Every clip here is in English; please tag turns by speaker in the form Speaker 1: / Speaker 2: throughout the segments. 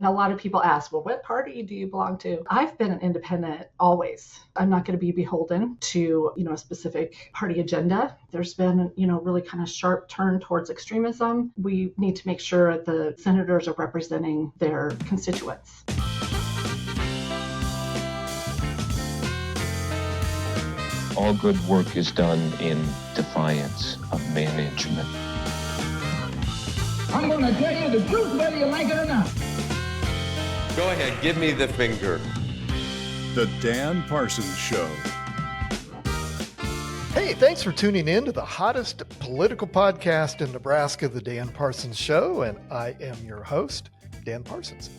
Speaker 1: And a lot of people ask, well, what party do you belong to? I've been an independent always. I'm not going to be beholden to, a specific party agenda. There's been, really kind of sharp turn towards extremism. We need to make sure the senators are representing their constituents.
Speaker 2: All good work is done in defiance of management.
Speaker 3: I'm going to tell you the truth whether you like it or not.
Speaker 4: Go ahead, give me the finger.
Speaker 5: The Dan Parsons Show.
Speaker 6: Hey, thanks for tuning in to the hottest political podcast in Nebraska, The Dan Parsons Show, and I am your host, Dan Parsons.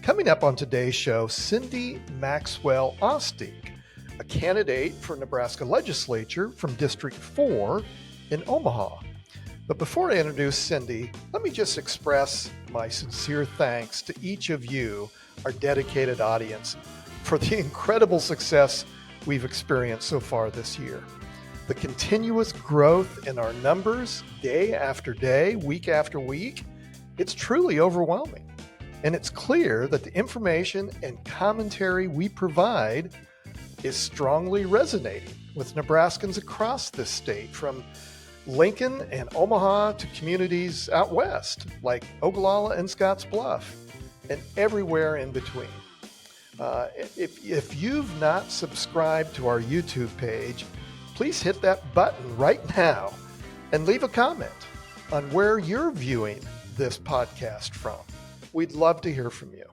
Speaker 6: Coming up on today's show, Cindy Maxwell-Ostdiek, a candidate for Nebraska Legislature from District 4 in Omaha. But before I introduce Cindy, let me just express my sincere thanks to each of you, our dedicated audience, for the incredible success we've experienced so far this year. The continuous growth in our numbers day after day, week after week, it's truly overwhelming. And it's clear that the information and commentary we provide is strongly resonating with Nebraskans across this state, from Lincoln and Omaha to communities out west like Ogallala and Scotts Bluff, and everywhere in between. If you've not subscribed to our YouTube page, please hit that button right now and leave a comment on where you're viewing this podcast from. We'd love to hear from you.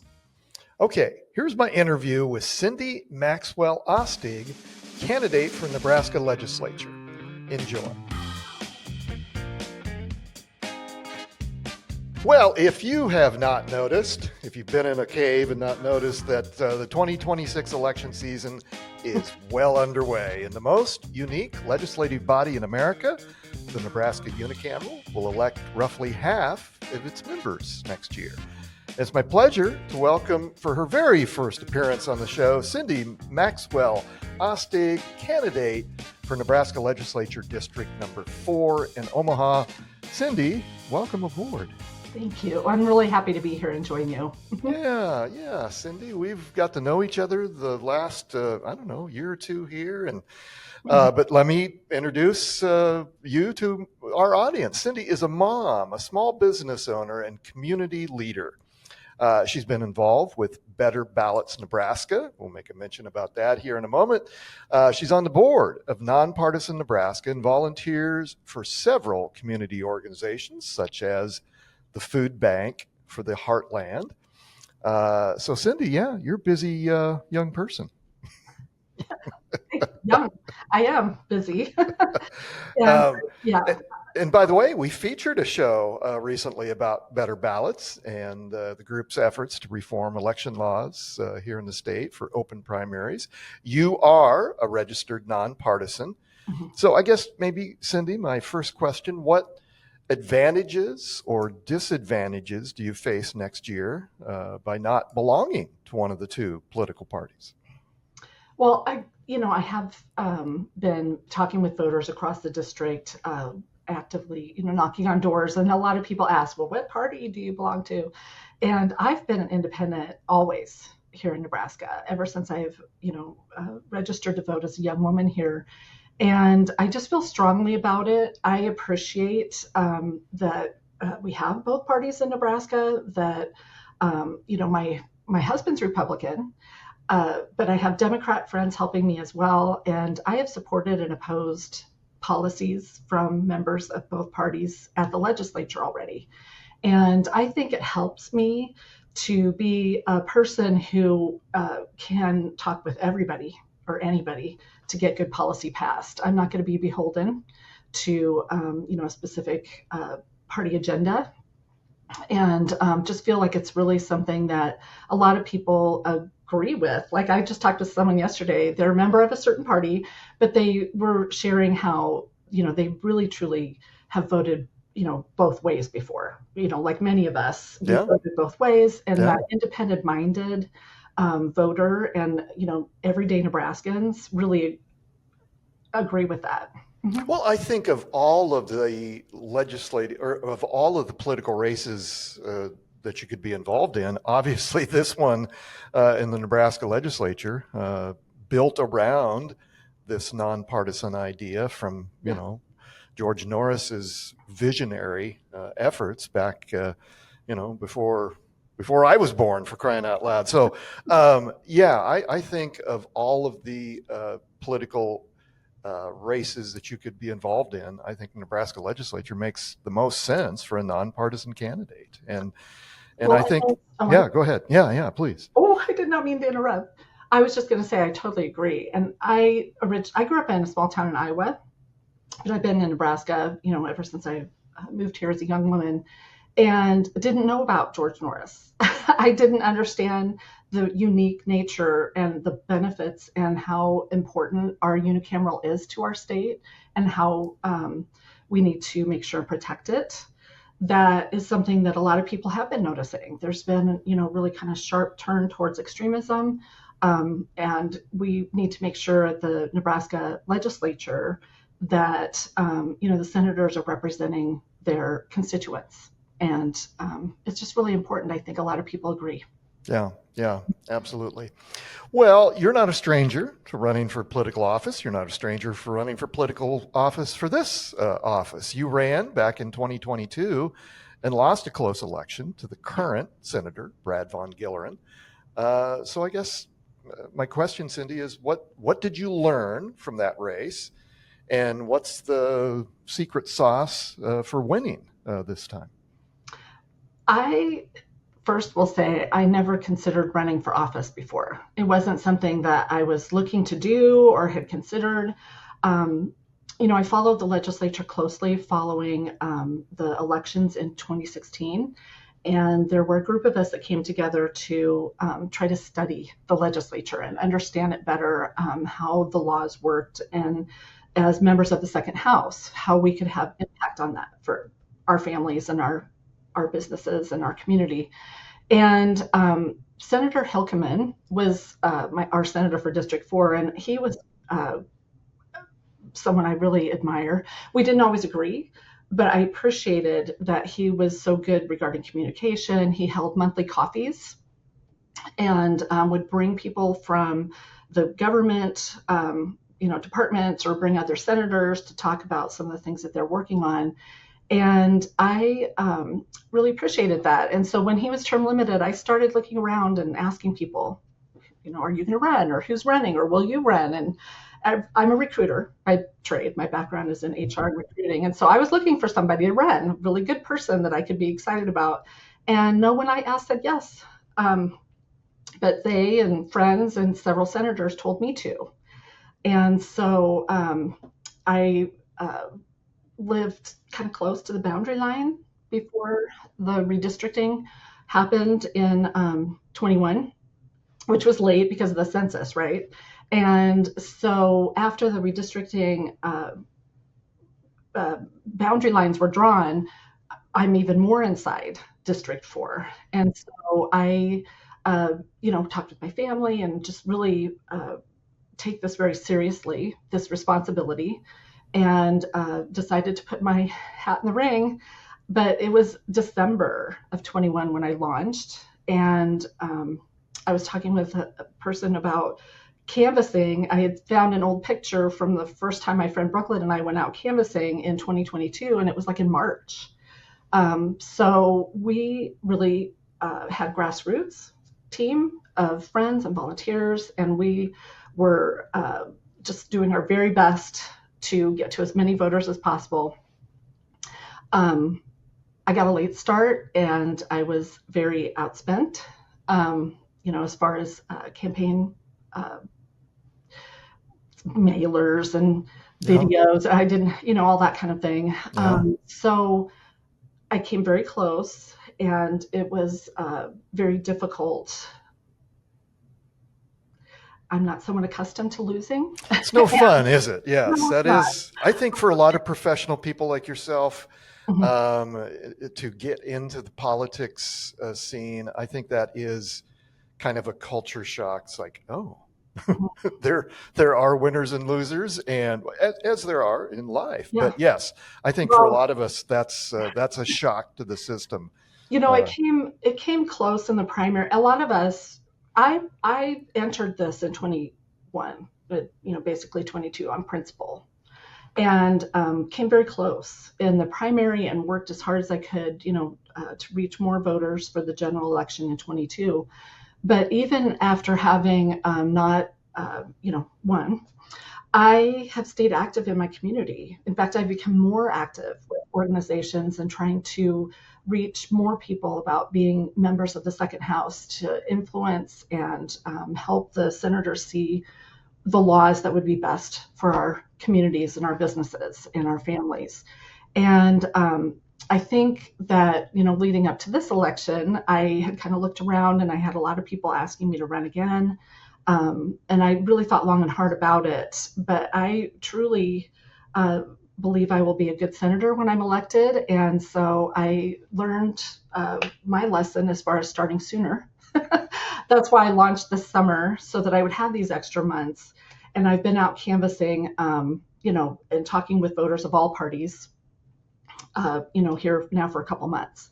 Speaker 6: Okay, here's my interview with Cindy Maxwell-Ostdiek, candidate for Nebraska Legislature. Enjoy. Well, if you have not noticed, if you've been in a cave and not noticed that the 2026 election season is well underway, and the most unique legislative body in America, the Nebraska Unicameral, will elect roughly half of its members next year. It's my pleasure to welcome, for her very first appearance on the show, Cindy Maxwell-Ostdiek, candidate for Nebraska Legislature District number 4 in Omaha. Cindy, welcome aboard.
Speaker 1: Thank you. I'm really happy to be here and join you.
Speaker 6: Yeah, Cindy, we've got to know each other the last, year or two here. And but let me introduce you to our audience. Cindy is a mom, a small business owner, and community leader. She's been involved with Better Ballots Nebraska. We'll make a mention about that here in a moment. She's on the board of Nonpartisan Nebraska and volunteers for several community organizations, such as the Food Bank for the Heartland. So Cindy, you're a busy young person.
Speaker 1: Young. I am busy.
Speaker 6: And by the way, we featured a show recently about Better Ballots and the group's efforts to reform election laws here in the state for open primaries. You are a registered nonpartisan. Mm-hmm. So I guess maybe, Cindy, my first question, what advantages or disadvantages do you face next year by not belonging to one of the two political parties?
Speaker 1: Well, I have been talking with voters across the district, actively, knocking on doors. And a lot of people ask, well, what party do you belong to? And I've been an independent always here in Nebraska, ever since I've, registered to vote as a young woman here. And I just feel strongly about it. I appreciate that we have both parties in Nebraska, that, my husband's Republican, but I have Democrat friends helping me as well. And I have supported and opposed policies from members of both parties at the legislature already. And I think it helps me to be a person who can talk with everybody or anybody to get good policy passed. I'm not going to be beholden to, a specific party agenda, and just feel like it's really something that a lot of people agree with. Like, I just talked to someone yesterday, they're a member of a certain party, but they were sharing how, they really truly have voted, both ways before, like many of us, we voted both ways, and that independent-minded voter and, everyday Nebraskans really agree with that. Mm-hmm.
Speaker 6: Well, I think of all of the legislative, or of all of the political races that you could be involved in. Obviously, this one in the Nebraska Legislature built around this nonpartisan idea from, George Norris's visionary efforts back, before I was born, for crying out loud. So, I think of all of the political races that you could be involved in, I think the Nebraska Legislature makes the most sense for a nonpartisan candidate. And I think, go ahead. Yeah, please.
Speaker 1: Oh, I did not mean to interrupt. I was just going to say I totally agree. And I grew up in a small town in Iowa, but I've been in Nebraska, ever since I moved here as a young woman, and didn't know about George Norris. I didn't understand the unique nature and the benefits and how important our unicameral is to our state, and how we need to make sure and protect it. That is something that a lot of people have been noticing. There's been, really kind of sharp turn towards extremism. And we need to make sure at the Nebraska Legislature that, the senators are representing their constituents. And it's just really important. I think a lot of people agree.
Speaker 6: Yeah, absolutely. Well, you're not a stranger to running for political office. You're not a stranger for running for political office for this office. You ran back in 2022 and lost a close election to the current Senator, Brad Von Gillerin. So I guess my question, Cindy, is what did you learn from that race? And what's the secret sauce for winning this time?
Speaker 1: I first will say I never considered running for office before. It wasn't something that I was looking to do or had considered. I followed the legislature closely following the elections in 2016. And there were a group of us that came together to try to study the legislature and understand it better, how the laws worked, and as members of the second house, how we could have impact on that for our families and our businesses and our community. And Senator Hilkeman was our senator for District 4, and he was someone I really admire. We didn't always agree, but I appreciated that he was so good regarding communication. He held monthly coffees and would bring people from the government, departments, or bring other senators to talk about some of the things that they're working on. And I really appreciated that. And so when he was term limited, I started looking around and asking people, are you going to run, or who's running, or will you run? And I'm a recruiter by trade. My background is in HR and recruiting. And so I was looking for somebody to run, a really good person that I could be excited about. And no one I asked said yes. But they and friends and several senators told me to. And so I lived kind of close to the boundary line before the redistricting happened in 21, which was late because of the census, right? And so after the redistricting boundary lines were drawn, I'm even more inside District 4. And so I, talked with my family and just really take this very seriously, this responsibility, and decided to put my hat in the ring. But it was December of 21 when I launched, and I was talking with a person about canvassing. I had found an old picture from the first time my friend Brooklyn and I went out canvassing in 2022, and it was like in March. So we really had grassroots team of friends and volunteers, and we were just doing our very best to get to as many voters as possible. I got a late start, and I was very outspent, as far as campaign mailers and videos. I didn't, all that kind of thing. So I came very close, and it was very difficult. I'm not someone accustomed to losing.
Speaker 6: It's no fun, is it? Yes, no, that is. I think for a lot of professional people like yourself, to get into the politics scene, I think that is kind of a culture shock. It's like, there are winners and losers, and as there are in life. Yeah. But yes, I think for a lot of us, that's a shock to the system.
Speaker 1: It came close in the primary. A lot of us, I entered this in 21, but basically 22 on principle, and came very close in the primary and worked as hard as I could, to reach more voters for the general election in 22. But even after having not, won, I have stayed active in my community. In fact, I've become more active with organizations and trying to reach more people about being members of the second house to influence and help the senators see the laws that would be best for our communities and our businesses and our families. And I think that, leading up to this election, I had kind of looked around and I had a lot of people asking me to run again. And I really thought long and hard about it. But I truly believe I will be a good senator when I'm elected. And so I learned my lesson as far as starting sooner. That's why I launched this summer, so that I would have these extra months. And I've been out canvassing, and talking with voters of all parties, here now for a couple months.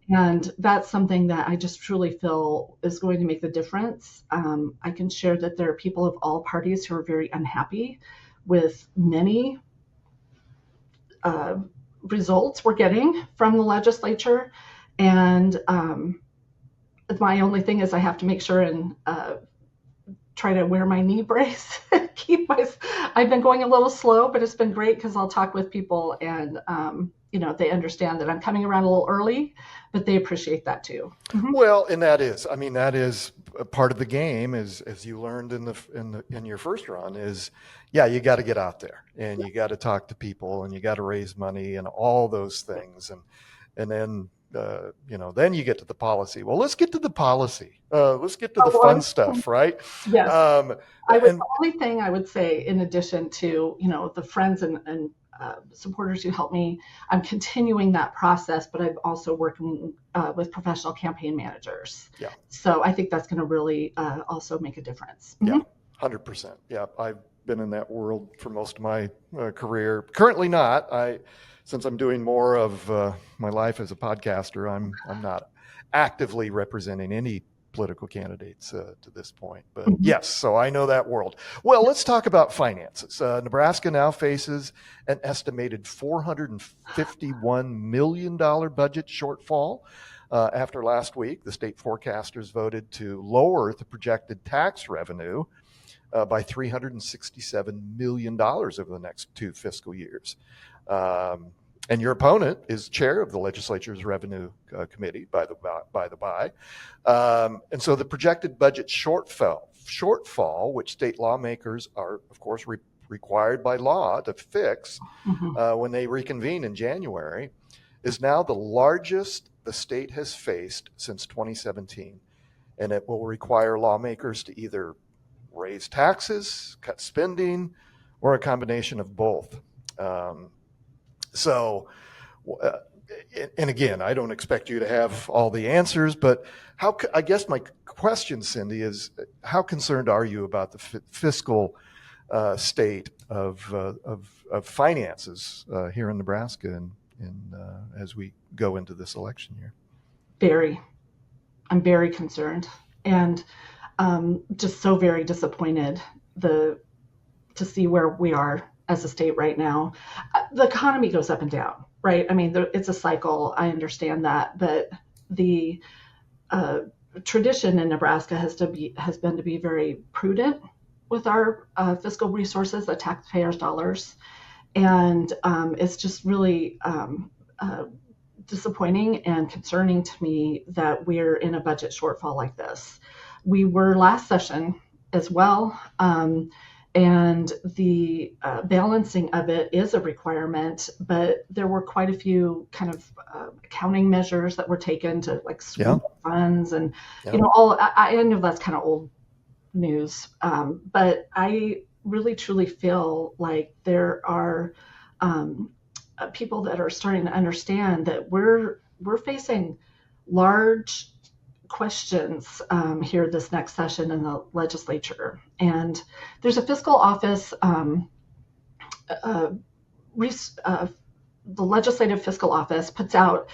Speaker 1: And that's something that I just truly feel is going to make the difference. I can share that there are people of all parties who are very unhappy with many results we're getting from the legislature. And my only thing is I have to make sure and try to wear my knee brace. I've been going a little slow, but it's been great because I'll talk with people and they understand that I'm coming around a little early, but they appreciate that too. Mm-hmm.
Speaker 6: Well, and that is a part of the game, as you learned in your first run, is you got to get out there and you got to talk to people and you got to raise money and all those things, and then then you get to the policy. Well, let's get to the policy. Let's get to the fun stuff, right?
Speaker 1: Yes. The only thing I would say, in addition to the friends and supporters who help me, I'm continuing that process, but I'm also working with professional campaign managers. Yeah. So I think that's going to really also make a difference. Mm-hmm.
Speaker 6: Yeah, 100%. Yeah, I've been in that world for most of my career. Currently not. Since I'm doing more of my life as a podcaster, I'm not actively representing any political candidates to this point. But yes, so I know that world. Well, let's talk about finances. Nebraska now faces an estimated $451 million budget shortfall. After last week, the state forecasters voted to lower the projected tax revenue by $367 million over the next 2 fiscal years. And your opponent is chair of the legislature's revenue committee, by the by. And so the projected budget shortfall, which state lawmakers are, of course, required by law to fix when they reconvene in January, is now the largest the state has faced since 2017. And it will require lawmakers to either raise taxes, cut spending, or a combination of both. And again, I don't expect you to have all the answers, but I guess my question, Cindy, is how concerned are you about the fiscal state of finances here in Nebraska and as we go into this election year?
Speaker 1: I'm very concerned, and just so very disappointed to see where we are as a state right now. The economy goes up and down, right? I mean, it's a cycle. I understand that, but the tradition in Nebraska has been to be very prudent with our fiscal resources, the taxpayers' dollars, and it's just really disappointing and concerning to me that we're in a budget shortfall like this. We were last session as well. And the balancing of it is a requirement, but there were quite a few kind of accounting measures that were taken to sweep funds and, I know that's kind of old news, but I really truly feel like there are people that are starting to understand that we're facing large questions here this next session in the legislature. And there's a fiscal office the Legislative Fiscal Office puts out,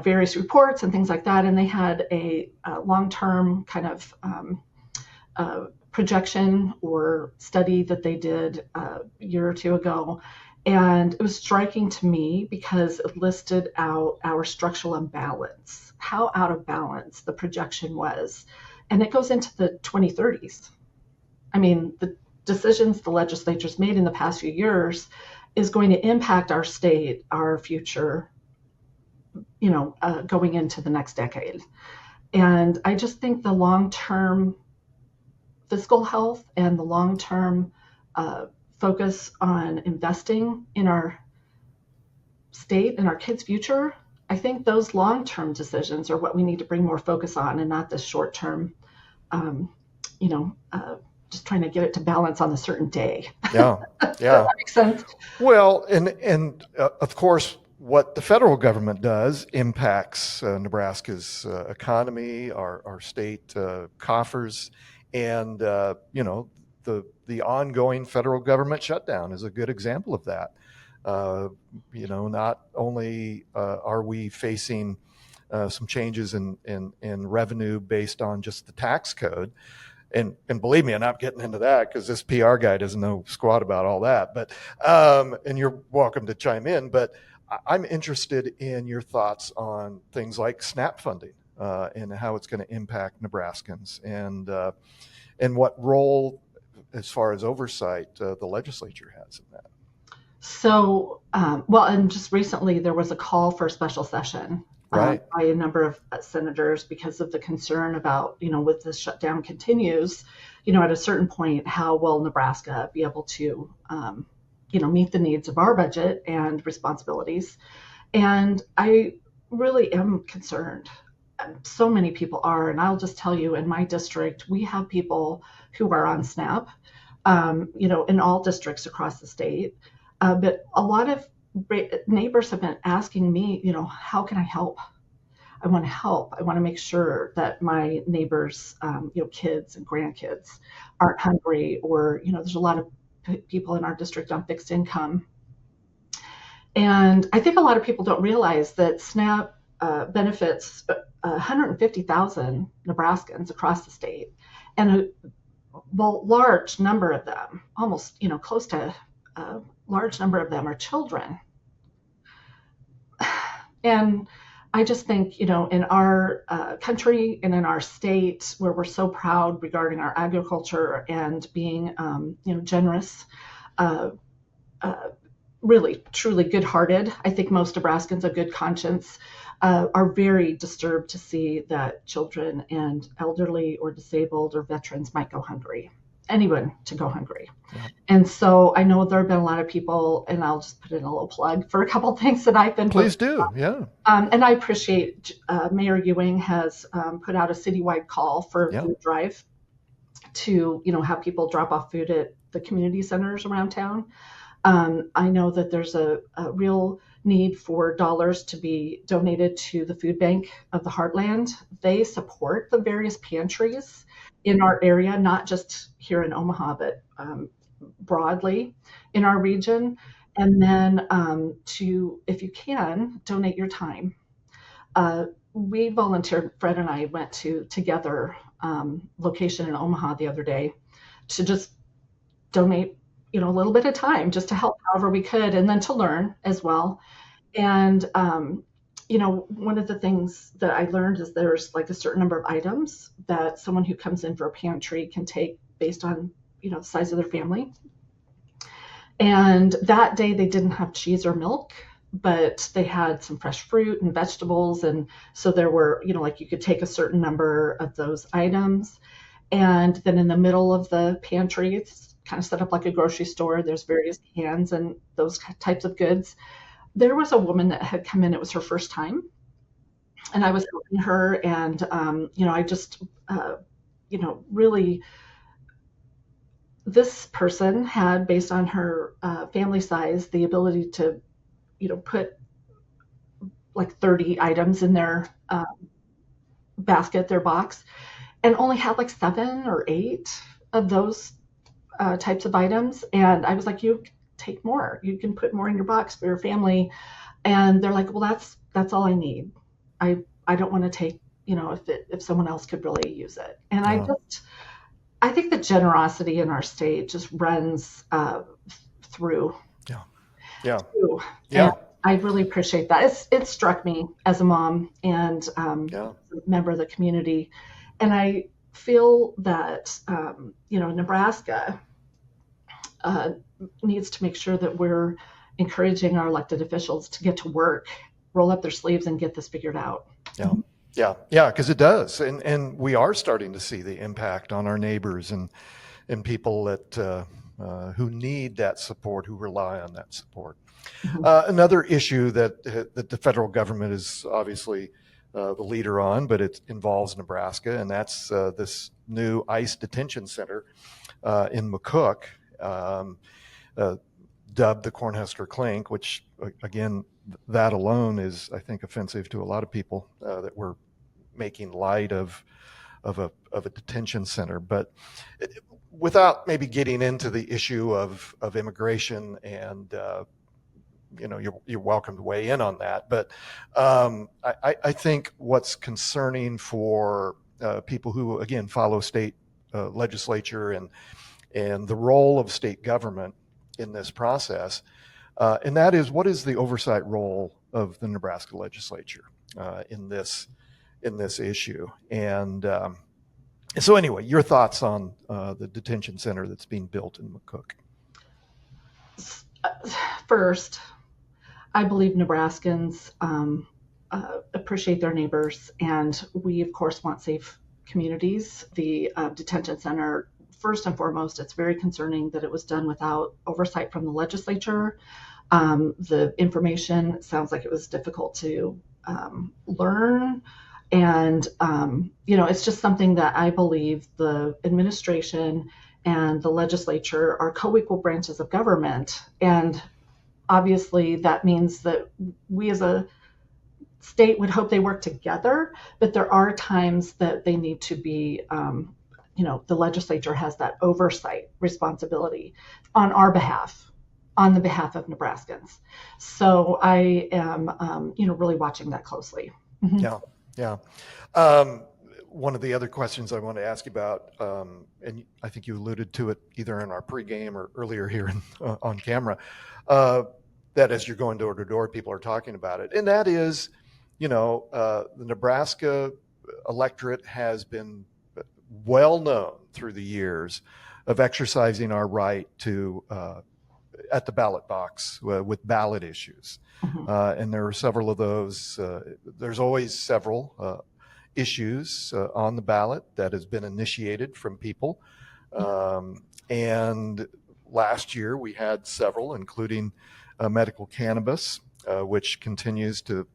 Speaker 1: various reports and things like that. And they had a long-term kind of projection or study that they did a year or two ago. And it was striking to me because it listed out our structural imbalance, how out of balance the projection was. And it goes into the 2030s. I mean, the decisions the legislature's made in the past few years is going to impact our state, our future, going into the next decade. And I just think the long-term fiscal health and the long-term focus on investing in our state and our kids' future, I think those long-term decisions are what we need to bring more focus on, and not the short-term, just trying to get it to balance on a certain day.
Speaker 6: Yeah,
Speaker 1: Does
Speaker 6: yeah.
Speaker 1: that make sense?
Speaker 6: Well, and of course, what the federal government does impacts Nebraska's economy, our state coffers, and the ongoing federal government shutdown is a good example of that. Not only are we facing some changes in revenue based on just the tax code, and believe me, I'm not getting into that because this PR guy doesn't know squat about all that. But and you're welcome to chime in. But I'm interested in your thoughts on things like SNAP funding and how it's going to impact Nebraskans, and what role, as far as oversight, the legislature has in that.
Speaker 1: So, and just recently there was a call for a special session
Speaker 6: Right.
Speaker 1: by a number of senators because of the concern about, with this shutdown continues, at a certain point, how will Nebraska be able to, meet the needs of our budget and responsibilities? And I really am concerned. So many people are, and I'll just tell you, in my district, we have people who are on SNAP, in all districts across the state. But a lot of neighbors have been asking me, how can I help? I want to help. I want to make sure that my neighbors, kids and grandkids aren't hungry, or, there's a lot of people in our district on fixed income. And I think a lot of people don't realize that SNAP benefits 150,000 Nebraskans across the state. And a large number of them, almost, close to a large number of them are children. And I just think, in our country and in our state, where we're so proud regarding our agriculture and being, generous, really, truly good-hearted, I think most Nebraskans of good conscience are very disturbed to see that children and elderly or disabled or veterans might go hungry. Anyone to go hungry. Yeah. And so I know there have been a lot of people, and I'll just put in a little plug for a couple of things that I've been.
Speaker 6: Please do, yeah.
Speaker 1: And I appreciate Mayor Ewing has put out a citywide call for a food drive to, have people drop off food at the community centers around town. I know that there's a real need for dollars to be donated to the food bank of the Heartland. They support the various pantries in our area, not just here in Omaha, but broadly in our region. And then if you can, donate your time. We volunteered, Fred and I went to Together location in Omaha the other day to just donate, a little bit of time just to help however we could, and then to learn as well. And, one of the things that I learned is there's like a certain number of items that someone who comes in for a pantry can take based on, the size of their family. And that day they didn't have cheese or milk, but they had some fresh fruit and vegetables. And so there were, you could take a certain number of those items. And then in the middle of the pantry, it's kind of set up like a grocery store. There's various cans and those types of goods. There was a woman that had come in. It was her first time. And I was helping her. And, I just, really, this person had, based on her family size, the ability to, put like 30 items in their basket, their box, and only had like 7 or 8 of those types of items. And I was like, you take more. You can put more in your box for your family. And they're like, well, that's all I need. I don't want to take, if someone else could really use it. And I think the generosity in our state just runs through.
Speaker 6: Yeah.
Speaker 1: And I really appreciate that. It struck me as a mom and a member of the community. And I feel that, Nebraska needs to make sure that we're encouraging our elected officials to get to work, roll up their sleeves and get this figured out.
Speaker 6: Yeah, because it does. And we are starting to see the impact on our neighbors and people that who need that support, who rely on that support. Another issue that the federal government is obviously the leader on, but it involves Nebraska, and that's this new ICE detention center in McCook, dubbed the Cornhusker Clink, which again, that alone is, I think, offensive to a lot of people that we're making light of a detention center. But without maybe getting into the issue of immigration, and you're welcome to weigh in on that. But I think what's concerning for people who, again, follow state legislature and the role of state government in this process, and that is, what is the oversight role of the Nebraska Legislature in this issue? And so anyway, your thoughts on the detention center that's being built in McCook?
Speaker 1: First, I believe Nebraskans appreciate their neighbors, and we, of course, want safe communities. The detention center, first and foremost, it's very concerning that it was done without oversight from the legislature. The information sounds like it was difficult to learn. And, it's just something that I believe the administration and the legislature are co-equal branches of government. And obviously that means that we as a state would hope they work together, but there are times that they need to be, the legislature has that oversight responsibility on our behalf, on the behalf of Nebraskans. So I am, really watching that closely. Mm-hmm.
Speaker 6: Yeah. One of the other questions I want to ask you about, and I think you alluded to it either in our pregame or earlier here on camera, that as you're going door to door, people are talking about it. And that is, the Nebraska electorate has been well known through the years of exercising our right to at the ballot box with ballot issues. Mm-hmm. And there are several of those. There's always several issues on the ballot that has been initiated from people. And last year we had several, including medical cannabis, which continues to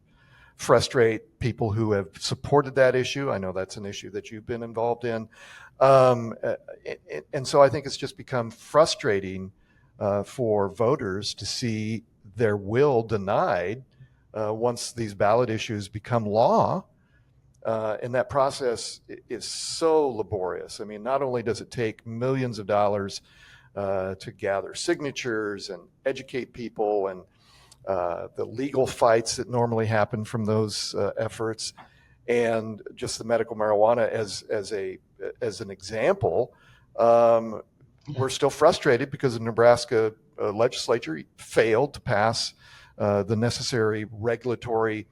Speaker 6: frustrate people who have supported that issue. I know that's an issue that you've been involved in. And so I think it's just become frustrating for voters to see their will denied once these ballot issues become law. And that process is so laborious. I mean, not only does it take millions of dollars to gather signatures and educate people, and the legal fights that normally happen from those efforts, and just the medical marijuana as an example, we're still frustrated because the Nebraska legislature failed to pass the necessary regulatory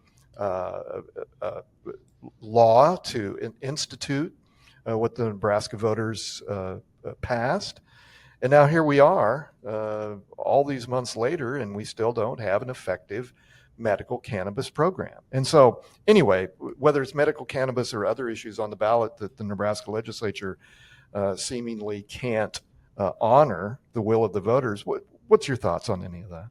Speaker 6: law to institute what the Nebraska voters passed. And now here we are, all these months later, and we still don't have an effective medical cannabis program. And so anyway, whether it's medical cannabis or other issues on the ballot that the Nebraska legislature seemingly can't honor the will of the voters, what's your thoughts on any of that?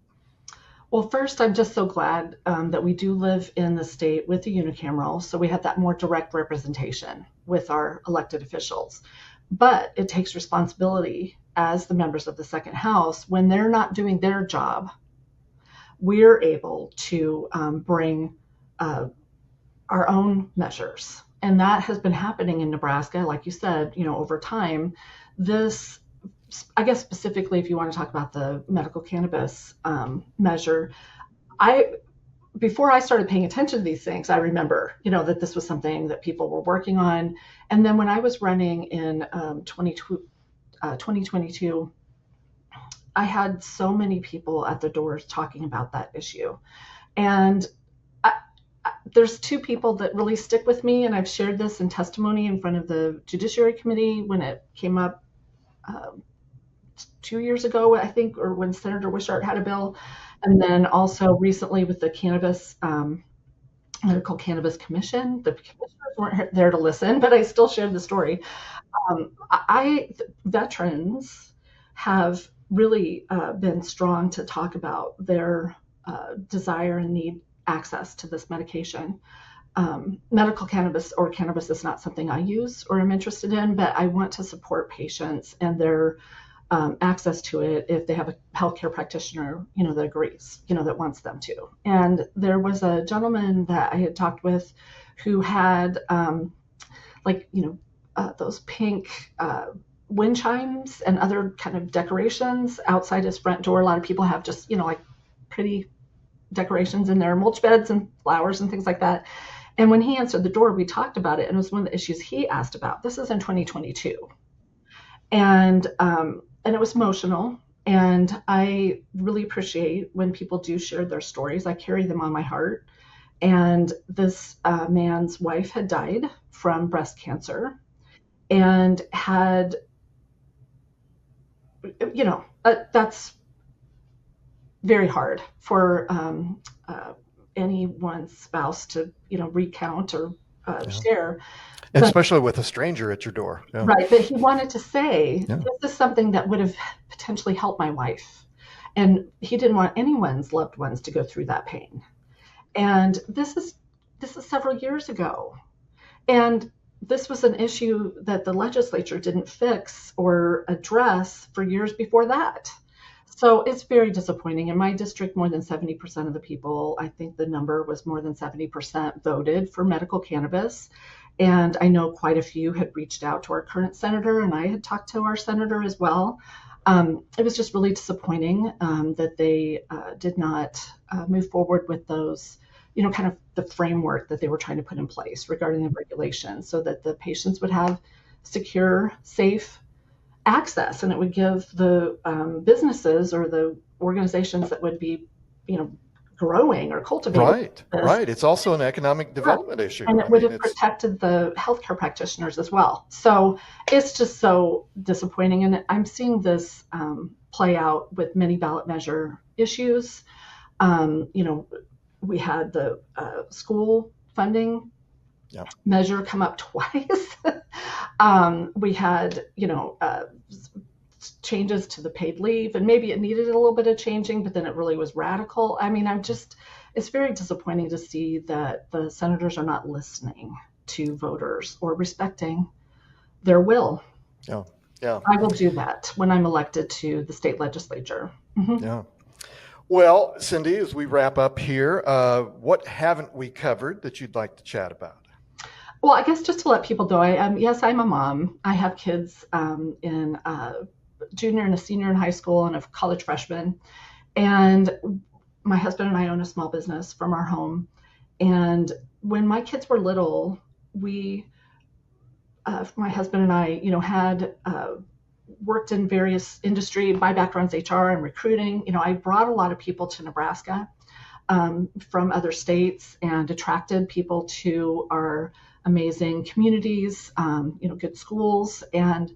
Speaker 1: Well, first, I'm just so glad that we do live in the state with the Unicameral, so we have that more direct representation with our elected officials. But it takes responsibility as the members of the second house. When they're not doing their job, we're able to bring our own measures. And that has been happening in Nebraska, like you said, over time. This I guess specifically, if you want to talk about the medical cannabis measure, before I started paying attention to these things, I remember, that this was something that people were working on. And then when I was running in 2022, I had so many people at the doors talking about that issue. And there's two people that really stick with me, and I've shared this in testimony in front of the Judiciary Committee when it came up 2 years ago, I think, or when Senator Wishart had a bill. And then also recently with the Cannabis, Medical Cannabis Commission. The commissioners weren't there to listen, but I still shared the story. Veterans have really been strong to talk about their desire and need access to this medication. Medical cannabis or cannabis is not something I use or am interested in, but I want to support patients and their access to it if they have a healthcare practitioner, that agrees, that wants them to. And there was a gentleman that I had talked with who had those pink wind chimes and other kind of decorations outside his front door. A lot of people have just, pretty decorations in their mulch beds and flowers and things like that. And when he answered the door, we talked about it, and it was one of the issues he asked about. This is in 2022. And it was emotional. And I really appreciate when people do share their stories. I carry them on my heart. And this man's wife had died from breast cancer and had, that's very hard for anyone's spouse to, recount or share.
Speaker 6: And especially with a stranger at your door. Yeah.
Speaker 1: Right. But he wanted to say, this is something that would have potentially helped my wife. And he didn't want anyone's loved ones to go through that pain. And this is several years ago. And this was an issue that the legislature didn't fix or address for years before that. So it's very disappointing. In my district, more than 70% of the people, I think the number was more than 70%, voted for medical cannabis. And I know quite a few had reached out to our current senator, and I had talked to our senator as well. It was just really disappointing that they did not move forward with those, kind of the framework that they were trying to put in place regarding the regulations so that the patients would have secure, safe access, and it would give the businesses or the organizations that would be, growing or cultivating.
Speaker 6: Right. It's also an economic development issue.
Speaker 1: And it would have protected the healthcare practitioners as well. So it's just so disappointing. And I'm seeing this play out with many ballot measure issues. We had the school funding measure come up twice. We had, changes to the paid leave, and maybe it needed a little bit of changing, but then it really was radical. I mean, it's very disappointing to see that the senators are not listening to voters or respecting their will.
Speaker 6: Yeah.
Speaker 1: I will do that when I'm elected to the state legislature. Mm-hmm.
Speaker 6: Yeah. Well, Cindy, as we wrap up here, what haven't we covered that you'd like to chat about?
Speaker 1: Well, I guess just to let people know, yes, I'm a mom. I have kids in junior and a senior in high school and a college freshman. And my husband and I own a small business from our home. And when my kids were little, my husband and I, had worked in various industry. My background's HR and recruiting. I brought a lot of people to Nebraska from other states and attracted people to our amazing communities, good schools. And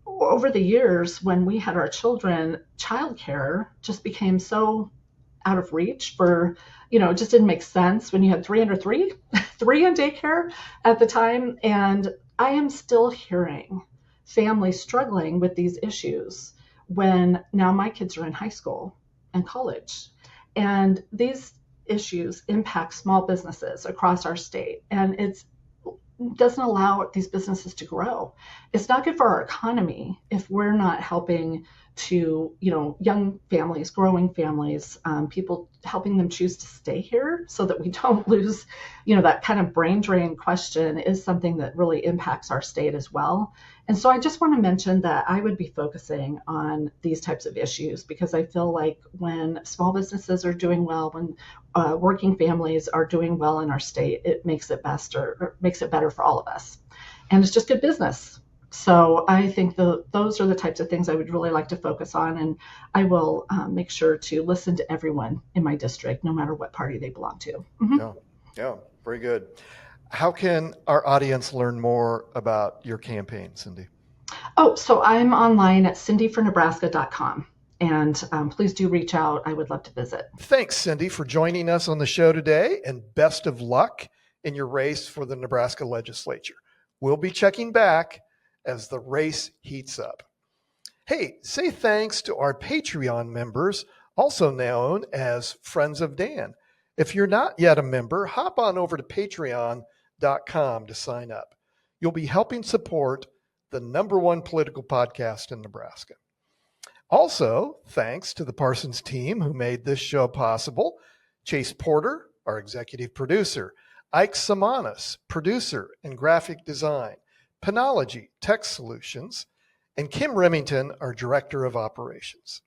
Speaker 1: over the years, when we had our children, childcare just became so out of reach for, it just didn't make sense when you had three in daycare at the time. And I am still hearing families struggling with these issues when now my kids are in high school and college. And these issues impact small businesses across our state. And it doesn't allow these businesses to grow. It's not good for our economy if we're not helping to, young families, growing families, people, helping them choose to stay here so that we don't lose, that kind of brain drain question is something that really impacts our state as well. And so I just want to mention that I would be focusing on these types of issues because I feel like when small businesses are doing well, when working families are doing well in our state, it makes it best or makes it better for all of us. And it's just good business. So I think those are the types of things I would really like to focus on. And I will make sure to listen to everyone in my district, no matter what party they belong to. Mm-hmm.
Speaker 6: Yeah, very good. How can our audience learn more about your campaign, Cindy?
Speaker 1: Oh, so I'm online at cindyfornebraska.com. And please do reach out. I would love to visit.
Speaker 6: Thanks, Cindy, for joining us on the show today. And best of luck in your race for the Nebraska Legislature. We'll be checking back as the race heats up. Hey, say thanks to our Patreon members, also known as Friends of Dan. If you're not yet a member, hop on over to patreon.com to sign up. You'll be helping support the #1 political podcast in Nebraska. Also, thanks to the Parsons team who made this show possible. Chase Porter, our executive producer, Ike Samanas, producer and graphic design, Penology Tech Solutions, and Kim Remington, our director of operations.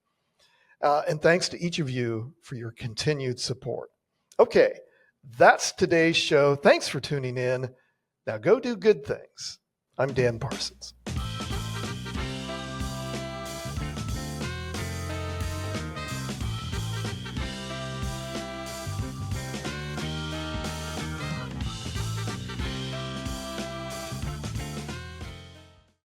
Speaker 6: And thanks to each of you for your continued support. Okay, that's today's show. Thanks for tuning in. Now go do good things. I'm Dan Parsons.